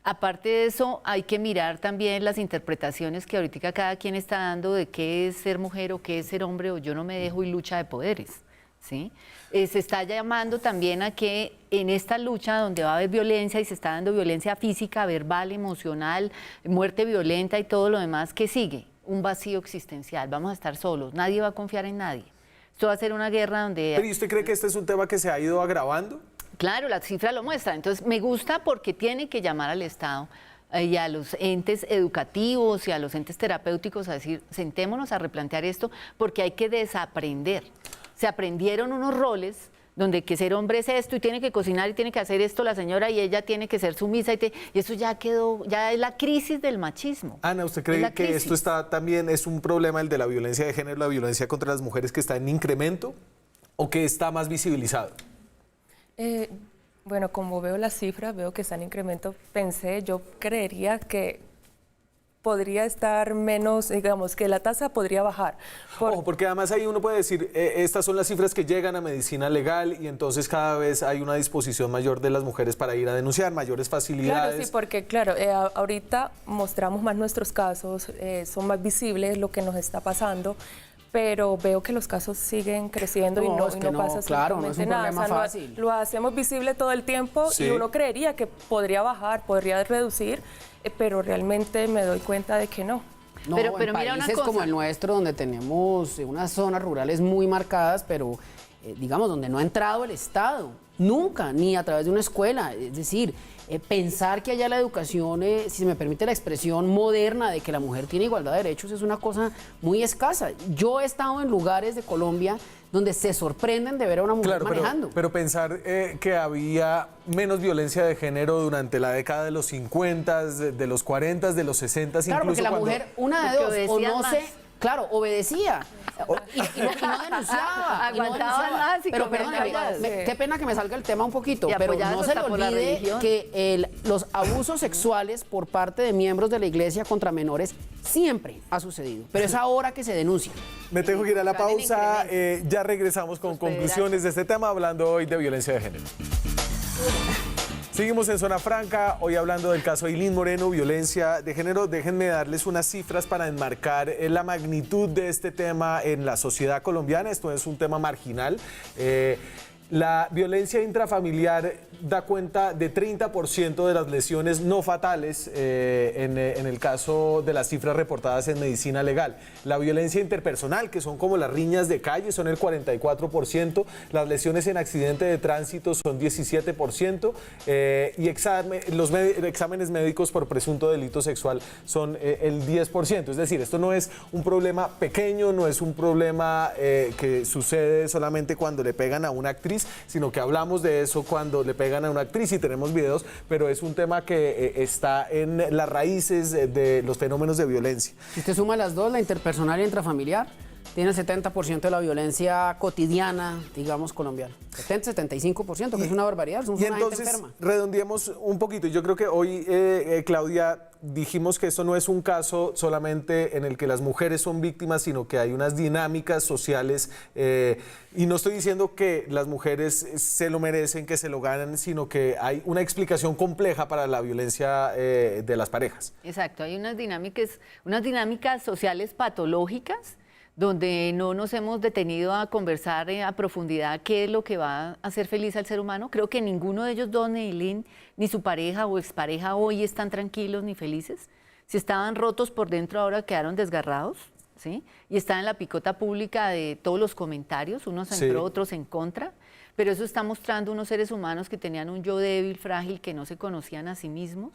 C: Aparte de eso, hay que mirar también las interpretaciones que ahorita cada quien está dando de qué es ser mujer o qué es ser hombre o yo no me dejo y lucha de poderes. ¿Sí? Se está llamando también a que en esta lucha donde va a haber violencia y se está dando violencia física, verbal, emocional, muerte violenta y todo lo demás, ¿qué sigue? Un vacío existencial, vamos a estar solos, nadie va a confiar en nadie. Esto va a ser una guerra donde...
A: ¿Pero y usted cree que este es un tema que se ha ido agravando?
C: Claro, la cifra lo muestra. Entonces, me gusta porque tiene que llamar al Estado y a los entes educativos y a los entes terapéuticos a decir, sentémonos a replantear esto porque hay que desaprender. Se aprendieron unos roles donde que ser hombre es esto y tiene que cocinar y tiene que hacer esto la señora y ella tiene que ser sumisa y eso ya quedó, ya es la crisis del machismo.
A: Ana, ¿usted cree que esto está también, es un problema el de la violencia de género, la violencia contra las mujeres que está en incremento o que está más visibilizado?
B: Bueno, como veo las cifras, veo que está en incremento. Yo creería que podría estar menos, digamos, que la tasa podría bajar.
A: Ojo, porque además ahí uno puede decir, estas son las cifras que llegan a medicina legal y entonces cada vez hay una disposición mayor de las mujeres para ir a denunciar, mayores facilidades.
B: Claro, sí, porque claro, ahorita mostramos más nuestros casos, son más visibles lo que nos está pasando, pero veo que los casos siguen creciendo y no pasa
D: claro, no es un
B: nada.
D: problema fácil.
B: Lo hacemos visible todo el tiempo
A: Sí.
B: y uno creería que podría bajar, podría reducir, pero realmente me doy cuenta de que no.
D: No,
C: Pero
D: en
C: mira una
D: países
C: cosa.
D: como el nuestro, donde tenemos unas zonas rurales muy marcadas, pero digamos, donde no ha entrado el Estado, nunca, ni a través de una escuela. Es decir, pensar que haya la educación, si se me permite la expresión moderna de que la mujer tiene igualdad de derechos, es una cosa muy escasa. Yo he estado en lugares de Colombia donde se sorprenden de ver a una mujer manejando.
A: Pero pensar que había menos violencia de género durante la década de los 50, de los 40, de los 60,
D: Claro,
A: incluso
D: porque la
A: cuando...
D: mujer, una de dos, o no se... Claro, obedecía y no denunciaba.
C: Aguantaban más y
D: pero
C: comían
D: perdóname,
C: calladas.
D: qué pena que me salga el tema un poquito,
C: Y
D: pero
C: apoyadas
D: no se le
C: hasta por la
D: olvide
C: religión.
D: que los abusos sexuales por parte de miembros de la iglesia contra menores siempre ha sucedido, pero es ahora que se denuncia.
A: Me tengo que ir a la pausa, ya regresamos con conclusiones de este tema, hablando hoy de violencia de género. Seguimos en Zona Franca, hoy hablando del caso Aylin Moreno, violencia de género. Déjenme darles unas cifras para enmarcar la magnitud de este tema en la sociedad colombiana. Esto es un tema marginal. La violencia intrafamiliar da cuenta de 30% de las lesiones no fatales en el caso de las cifras reportadas en medicina legal. La violencia interpersonal, que son como las riñas de calle, son el 44%. Las lesiones en accidente de tránsito son 17%. Y los exámenes médicos por presunto delito sexual son el 10%. Es decir, esto no es un problema pequeño, no es un problema que sucede solamente cuando le pegan a una actriz, sino que hablamos de eso cuando le pegan a una actriz y tenemos videos, pero es un tema que está en las raíces de los fenómenos de violencia.
D: Si usted suma las dos, la interpersonal y intrafamiliar, tiene el 70% de la violencia cotidiana, digamos, colombiana. 70-75%, que es una barbaridad, somos
A: Y
D: una gente
A: entonces
D: enferma.
A: redondeemos un poquito. Yo creo que hoy, Claudia, dijimos que esto no es un caso solamente en el que las mujeres son víctimas, sino que hay unas dinámicas sociales, y no estoy diciendo que las mujeres se lo merecen, que se lo ganan, sino que hay una explicación compleja para la violencia de las parejas.
C: Exacto, hay unas dinámicas sociales patológicas donde no nos hemos detenido a conversar a profundidad qué es lo que va a hacer feliz al ser humano. Creo que ninguno de ellos dos, ni Aylin, ni su pareja o expareja hoy están tranquilos ni felices. Si estaban rotos por dentro, ahora quedaron desgarrados, ¿sí? Y están en la picota pública de todos los comentarios, unos en pro, otros en contra. Pero eso está mostrando unos seres humanos que tenían un yo débil, frágil, que no se conocían a sí mismos.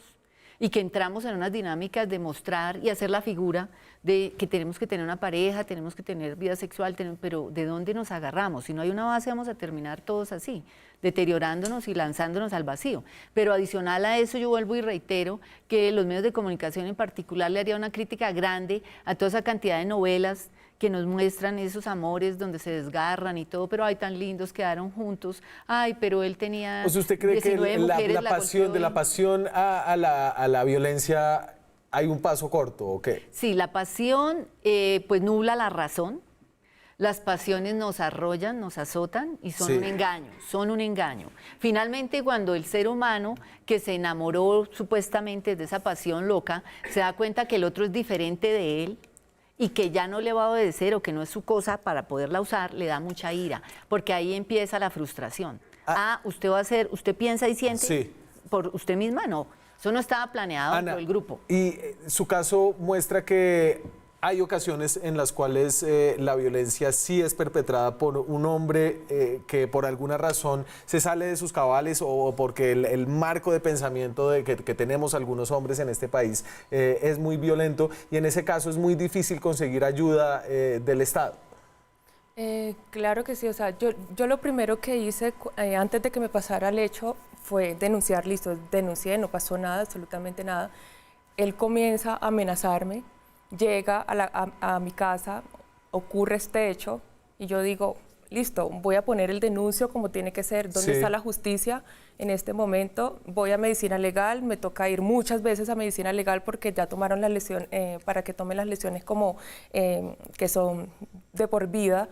C: y que entramos en unas dinámicas de mostrar y hacer la figura de que tenemos que tener una pareja, tenemos que tener vida sexual, pero ¿de dónde nos agarramos? Si no hay una base vamos a terminar todos así, deteriorándonos y lanzándonos al vacío. Pero adicional a eso yo vuelvo y reitero que los medios de comunicación en particular le haría una crítica grande a toda esa cantidad de novelas que nos muestran esos amores donde se desgarran y todo, pero ay, tan lindos, quedaron juntos, ay, pero él tenía
A: O sea, ¿usted cree que
C: 19 mujeres,
A: de la pasión a la violencia hay un paso corto o qué?
C: Sí, la pasión pues nubla la razón, las pasiones nos arrollan, nos azotan y son un engaño, son un engaño. Finalmente, cuando el ser humano que se enamoró supuestamente de esa pasión loca, se da cuenta que el otro es diferente de él, y que ya no le va a obedecer o que no es su cosa para poderla usar, le da mucha ira, porque ahí empieza la frustración. Usted va a hacer, usted piensa y siente por usted misma, no. Eso no estaba planeado
A: Ana,
C: por el grupo.
A: Y su caso muestra que hay ocasiones en las cuales la violencia sí es perpetrada por un hombre que por alguna razón se sale de sus cabales o porque el marco de pensamiento que tenemos algunos hombres en este país es muy violento y en ese caso es muy difícil conseguir ayuda del Estado.
B: Claro que sí, o sea, yo lo primero que hice antes de que me pasara el hecho fue denunciar, listo, denuncié, no pasó nada, absolutamente nada. Él comienza a amenazarme, llega a mi casa, ocurre este hecho y yo digo, listo, voy a poner el denuncio como tiene que ser, ¿dónde está la justicia en este momento? Voy a medicina legal, me toca ir muchas veces a medicina legal porque ya tomaron las lesiones, para que tomen las lesiones como que son de por vida.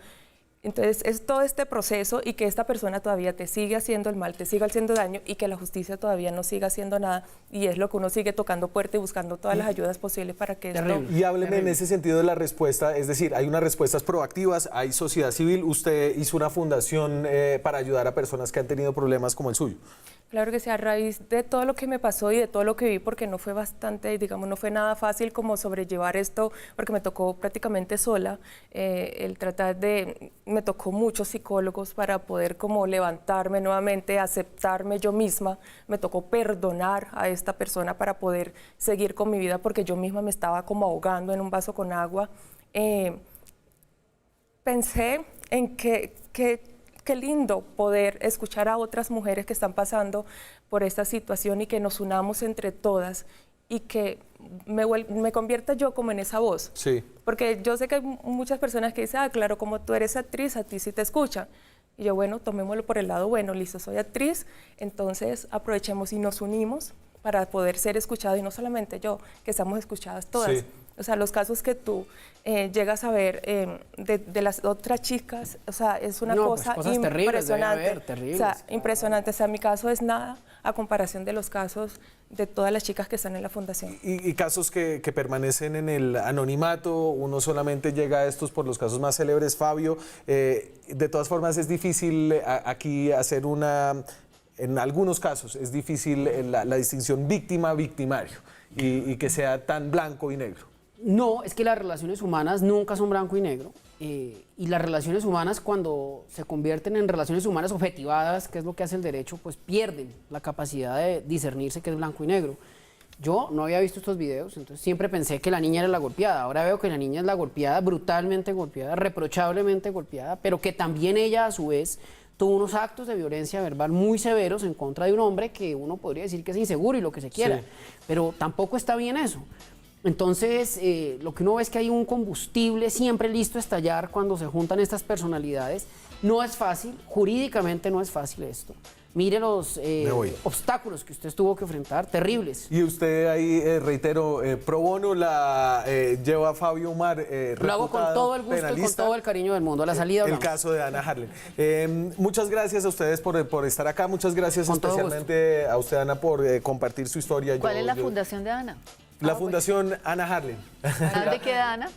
B: Entonces es todo este proceso y que esta persona todavía te sigue haciendo el mal, te sigue haciendo daño y que la justicia todavía no siga haciendo nada y es lo que uno sigue tocando puerta y buscando todas las ayudas posibles para que esto...
A: Y hábleme en ese sentido de la respuesta, es decir, hay unas respuestas proactivas, hay sociedad civil, usted hizo una fundación para ayudar a personas que han tenido problemas como el suyo.
B: Claro que sí, a raíz de todo lo que me pasó y de todo lo que vi, porque no fue bastante, digamos, no fue nada fácil como sobrellevar esto, porque me tocó prácticamente sola, me tocó muchos psicólogos para poder como levantarme nuevamente, aceptarme yo misma, me tocó perdonar a esta persona para poder seguir con mi vida, porque yo misma me estaba como ahogando en un vaso con agua. Pensé en qué lindo poder escuchar a otras mujeres que están pasando por esta situación y que nos unamos entre todas y que me convierta yo como en esa voz.
A: Sí.
B: Porque yo sé que hay muchas personas que dicen, claro, como tú eres actriz, a ti sí te escuchan. Y yo, bueno, tomémoslo por el lado bueno, listo, soy actriz, entonces aprovechemos y nos unimos para poder ser escuchados y no solamente yo, que estamos escuchadas todas.
A: Sí.
B: O sea, los casos que tú llegas a ver de las otras chicas, o sea, es una cosa
D: pues
B: impresionante.
D: Terribles,
B: o sea, impresionante. O sea, mi caso es nada a comparación de los casos de todas las chicas que están en la fundación.
A: Y casos que permanecen en el anonimato, uno solamente llega a estos por los casos más célebres, Fabio. De todas formas, es difícil aquí hacer en algunos casos, es difícil la distinción víctima-victimario y que sea tan blanco y negro.
D: No, es que las relaciones humanas nunca son blanco y negro. Y las relaciones humanas, cuando se convierten en relaciones humanas objetivadas, que es lo que hace el derecho, pues pierden la capacidad de discernirse que es blanco y negro. Yo no había visto estos videos, entonces siempre pensé que la niña era la golpeada. Ahora veo que la niña es la golpeada, brutalmente golpeada, reprochablemente golpeada, pero que también ella a su vez tuvo unos actos de violencia verbal muy severos en contra de un hombre que uno podría decir que es inseguro y lo que se quiera, pero tampoco está bien eso. Entonces, lo que uno ve es que hay un combustible siempre listo a estallar cuando se juntan estas personalidades. No es fácil, jurídicamente no es fácil esto. Mire los obstáculos que usted tuvo que enfrentar, terribles.
A: Y usted ahí, reitero, pro bono la lleva a Fabio Umar,
D: lo hago con todo el gusto y con todo el cariño del mundo. A la salida hablamos.
A: El caso de Ana Harlen. Muchas gracias a ustedes por estar acá. Muchas gracias especialmente a usted, Ana, por compartir su historia.
C: ¿Cuál es la fundación de Ana?
A: La Fundación Ana Harlen.
C: ¿Dónde queda Ana?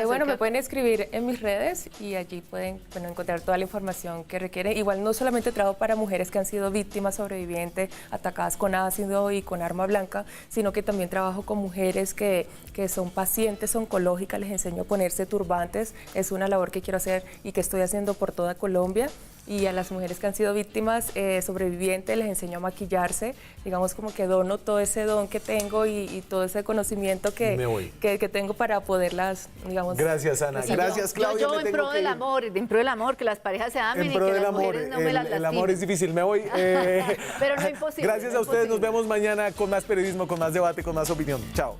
B: Bueno, me pueden escribir en mis redes y allí pueden encontrar toda la información que requieren. Igual no solamente trabajo para mujeres que han sido víctimas, sobrevivientes, atacadas con ácido y con arma blanca, sino que también trabajo con mujeres que son pacientes oncológicas, les enseño a ponerse turbantes. Es una labor que quiero hacer y que estoy haciendo por toda Colombia. y a las mujeres que han sido víctimas sobrevivientes les enseño a maquillarse, digamos como que dono todo ese don que tengo y todo ese conocimiento que tengo para poderlas, digamos...
A: Gracias, Ana. Gracias, Claudia.
C: Yo en pro del amor, que las parejas se amen y que las mujeres no me las lastimen.
A: El amor es difícil, me voy.
C: Pero no imposible.
A: Gracias a ustedes, nos vemos mañana con más periodismo, con más debate, con más opinión. Chao.